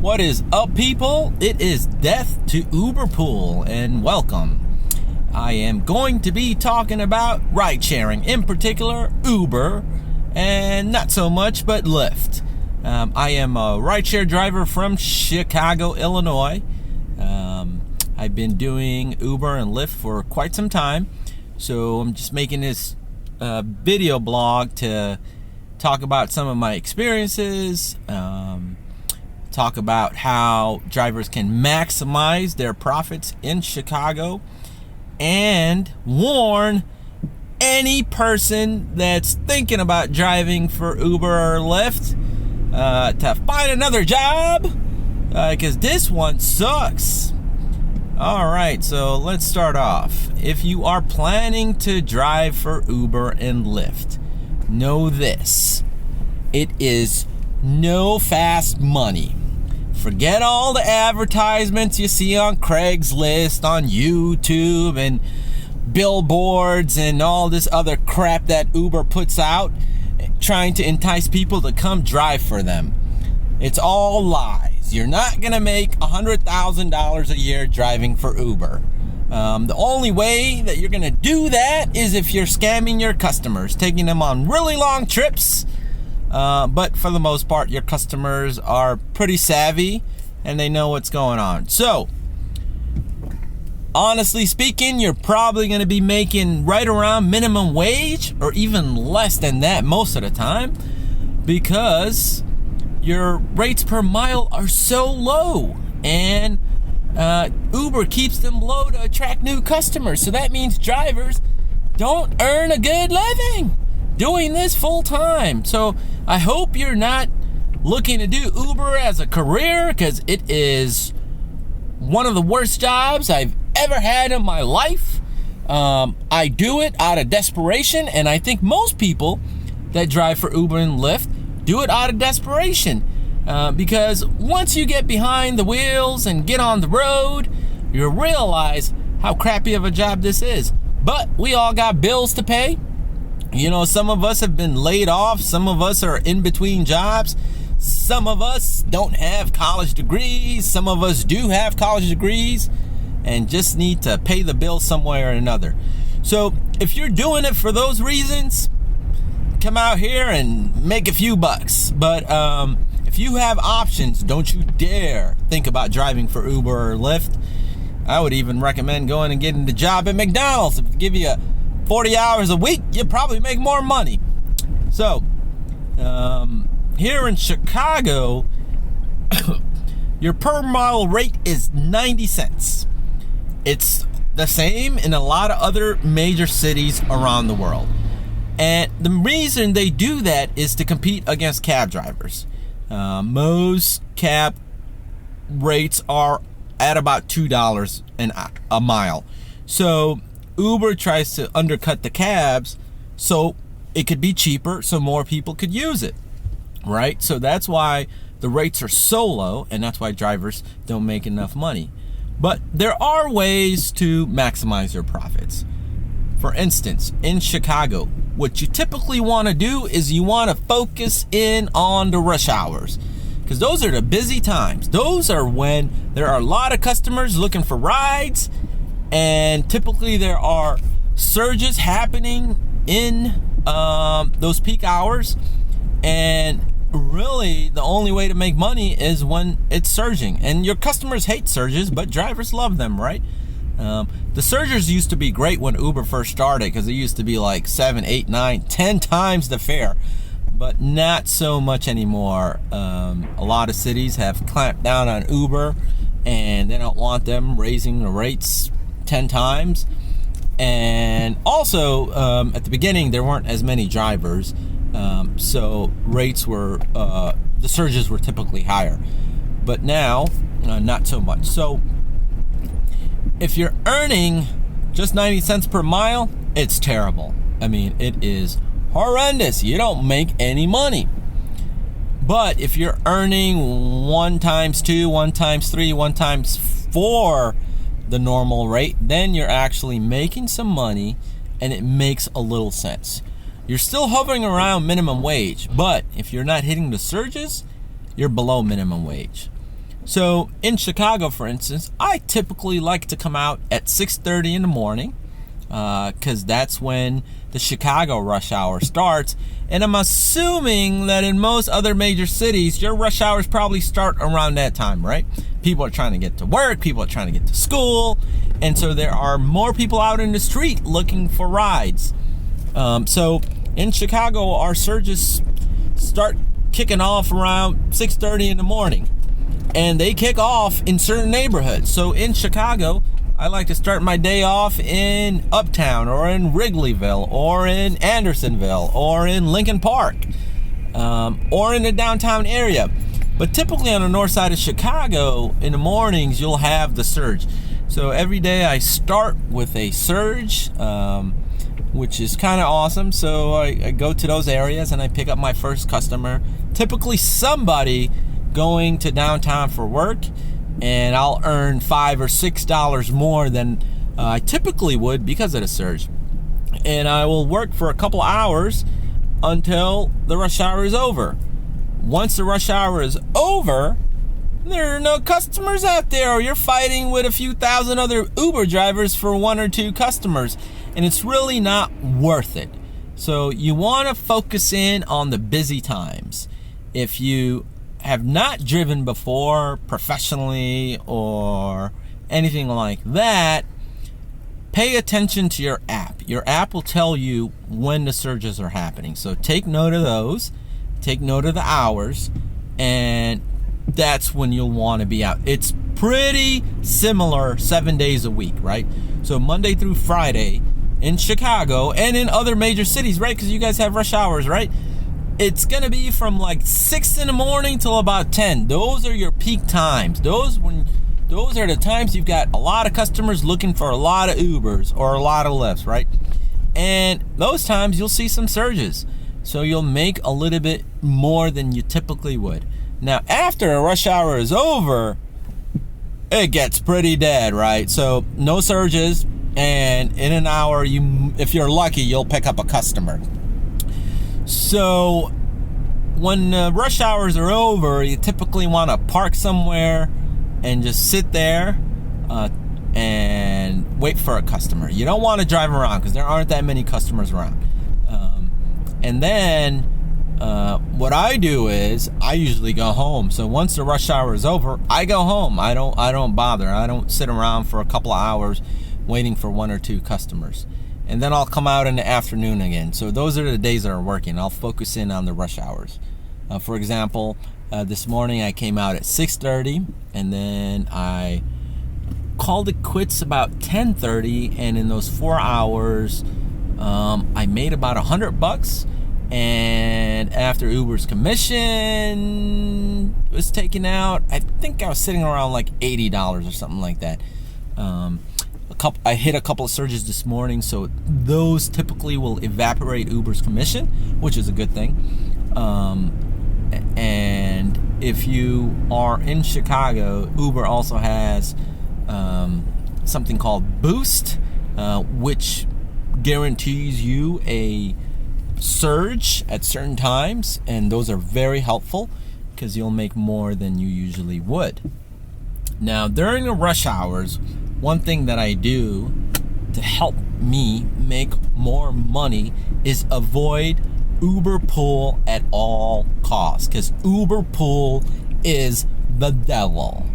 What is up, people? It is Death to Uberpool, and welcome. I am going to be talking about ride sharing, in particular Uber, and not so much, but Lyft. I am a rideshare driver from Chicago, Illinois. I've been doing Uber and Lyft for quite some time, so I'm just making this video blog to talk about some of my experiences, talk about how drivers can maximize their profits in Chicago, and warn any person that's thinking about driving for Uber or Lyft to find another job, because this one sucks. Alright, so let's start off. If you are planning to drive for Uber and Lyft, know this: it is no fast money. Forget all the advertisements you see on Craigslist, on YouTube, and billboards, and all this other crap that Uber puts out, trying to entice people to come drive for them. It's all lies. You're not going to make $100,000 a year driving for Uber. The only way that you're going to do that is if you're scamming your customers, taking them on really long trips. But for the most part, your customers are pretty savvy and they know what's going on. So, honestly speaking, you're probably going to be making right around minimum wage or even less than that most of the time, because your rates per mile are so low, and Uber keeps them low to attract new customers. So that means drivers don't earn a good living doing this full time. So I hope you're not looking to do Uber as a career, because it is one of the worst jobs I've ever had in my life. I do it out of desperation, and I think most people that drive for Uber and Lyft do it out of desperation, because once you get behind the wheels and get on the road, you realize how crappy of a job this is. But we all got bills to pay. You know, some of us have been laid off, some of us are in between jobs, some of us don't have college degrees, some of us do have college degrees and just need to pay the bill some way or another. So if you're doing it for those reasons, come out here and make a few bucks. But if you have options, don't you dare think about driving for Uber or Lyft. I would even recommend going and getting the job at McDonald's. If they give you 40 hours a week, you probably make more money. So here in Chicago, your per mile rate is 90 cents. It's the same in a lot of other major cities around the world. And the reason they do that is to compete against cab drivers. Most cab rates are at about $2 a mile. So Uber tries to undercut the cabs so it could be cheaper, so more people could use it, right? So that's why the rates are so low, and that's why drivers don't make enough money. But there are ways to maximize your profits. For instance, in Chicago, what you typically want to do is you want to focus in on the rush hours, because those are the busy times. Those are when there are a lot of customers looking for rides, and typically there are surges happening in those peak hours. And really, the only way to make money is when it's surging. And your customers hate surges, but drivers love them, right? The surges used to be great when Uber first started, because it used to be like 7, 8, 9, 10 times the fare, but not so much anymore. A lot of cities have clamped down on Uber, and they don't want them raising the rates 10 times. And also, at the beginning, there weren't as many drivers, so rates were, the surges were typically higher. But now, not so much. So if you're earning just 90 cents per mile, it's terrible. I mean, it is horrendous. You don't make any money. But if you're earning 1 times 2, 1 times 3, 1 times 4 the normal rate, then you're actually making some money, and it makes a little sense. You're still hovering around minimum wage, but if you're not hitting the surges, you're below minimum wage. So in Chicago, for instance, I typically like to come out at 6:30 in the morning, because that's when the Chicago rush hour starts. And I'm assuming that in most other major cities, your rush hours probably start around that time, right? People are trying to get to work, people are trying to get to school, and so there are more people out in the street looking for rides. So in Chicago, our surges start kicking off around 6:30 in the morning, and they kick off in certain neighborhoods. So in Chicago, I like to start my day off in Uptown, or in Wrigleyville, or in Andersonville, or in Lincoln Park, or in the downtown area. But typically on the north side of Chicago, in the mornings, you'll have the surge. So every day I start with a surge, which is kind of awesome. So I go to those areas and I pick up my first customer, typically somebody going to downtown for work, and I'll earn $5 or $6 more than I typically would because of the surge. And I will work for a couple hours until the rush hour is over. Once the rush hour is over, there are no customers out there, or you're fighting with a few thousand other Uber drivers for one or two customers, and it's really not worth it. So you want to focus in on the busy times. If you have not driven before professionally or anything like that, pay attention to your app. Your app will tell you when the surges are happening. So take note of those, take note of the hours, and that's when you'll want to be out. It's pretty similar 7 days a week, right? So Monday through Friday in Chicago and in other major cities, right? Because you guys have rush hours, right? It's going to be from like 6 in the morning till about 10. Those are your peak times. Those are the times you've got a lot of customers looking for a lot of Ubers or a lot of Lyfts, right? And those times you'll see some surges. So you'll make a little bit more than you typically would. Now, after a rush hour is over, it gets pretty dead, right? So no surges, and in an hour, if you're lucky, you'll pick up a customer. So when rush hours are over, you typically want to park somewhere and just sit there and wait for a customer. You don't want to drive around because there aren't that many customers around. And then what I do is I usually go home. So once the rush hour is over, I go home. I don't bother. I don't sit around for a couple of hours waiting for one or two customers. And then I'll come out in the afternoon again. So those are the days that are working. I'll focus in on the rush hours. For example, this morning I came out at 6:30, and then I called it quits about 10:30. And in those 4 hours, I made about $100. And after Uber's commission was taken out, I think I was sitting around like $80 or something like that. I hit a couple of surges this morning, so those typically will evaporate Uber's commission, which is a good thing. And if you are in Chicago, Uber also has something called Boost, which guarantees you a surge at certain times, and those are very helpful because you'll make more than you usually would. Now, during the rush hours, one thing that I do to help me make more money is avoid Uber Pool at all costs, because Uber Pool is the devil.